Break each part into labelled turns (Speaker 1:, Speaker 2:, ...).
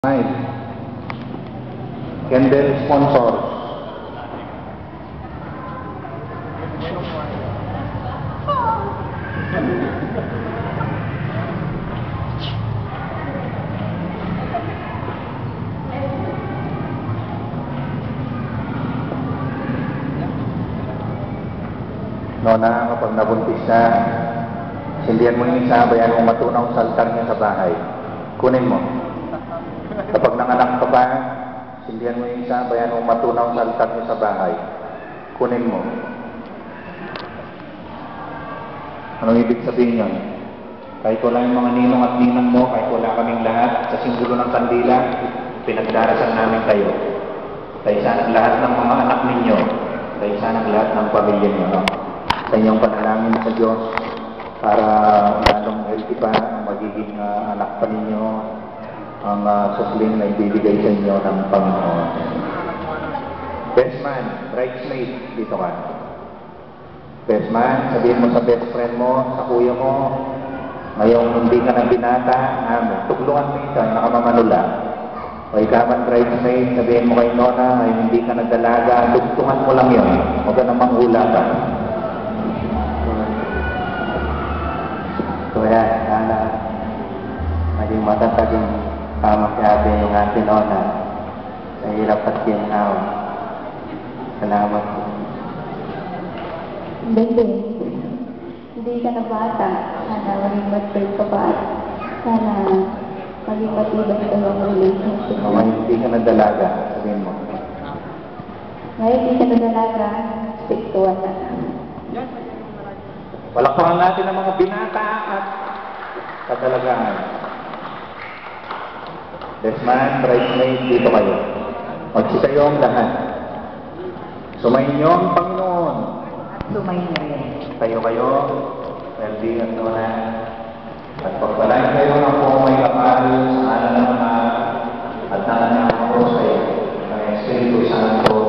Speaker 1: Candle sponsor. Nona, kapag nabuntis na, sindihan mo yung isa, bayan mo matunaw sa altar niya sa bahay. Kunin mo. Kapag nanganak ka pa, sindihan mo yung isa, bayan mo matunaw sa altar niya sa bahay. Kunin mo. Anong ibig sabihin yun? Kahit wala yung mga ninong at ninang mo, kahit wala kaming lahat, sa simbolo ng kandila, pinagdarasal namin kayo. Kaisa ng lahat ng mga anak ninyo, kaisa ng lahat ng pamilya niyo. No? Sa inyong panalangin sa Diyos, para lalong healthy pa ang magiging anak pa ninyo, ang sukling na ibibigay sa inyo ng Panginoon. Best man, bridesmaid, dito ka. Best man, sabihin mo sa best friend mo, sa kuya mo, ngayong hindi ka na binata, tuklungan mo ito, nakamamanula. O ikaw man bridesmaid, sabihin mo kay Nona, ngayong hindi ka nagdalaga, tugtungan mo lang yun. Huwag ka namang hula ka.
Speaker 2: Kuya, sana maging matatag yung pamakyate yung ating Nona sa hirap at ginhawa. Salamat po.
Speaker 3: Hindi. Hindi ka na bata. Sana maging mature ka pa. Sana maging matibay ka yung relationship mo.
Speaker 1: Ngayon hindi ka nagdalaga, sabihin mo.
Speaker 3: Ngayon hindi ka na dalaga, stick to one na.
Speaker 1: Palakpakan natin ang mga binata at kadalagaan. Best man, bridesmaid, dito kayo. Magsitayo ang lahat. Sumayin niyo ang Panginoon.
Speaker 3: Sumayin na rin.
Speaker 1: Tayo kayo, well-being at Nona. At pagpalain kayo ng kung may kapal sa ngalan ng Ama at ng Anak ng Diyos ng Espiritu Santo.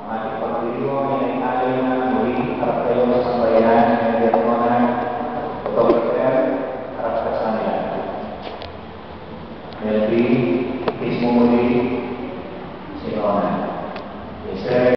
Speaker 1: Ang ating pagdiriwang ay natin na muli harap kayo sa sambayanan ng Nona. Ito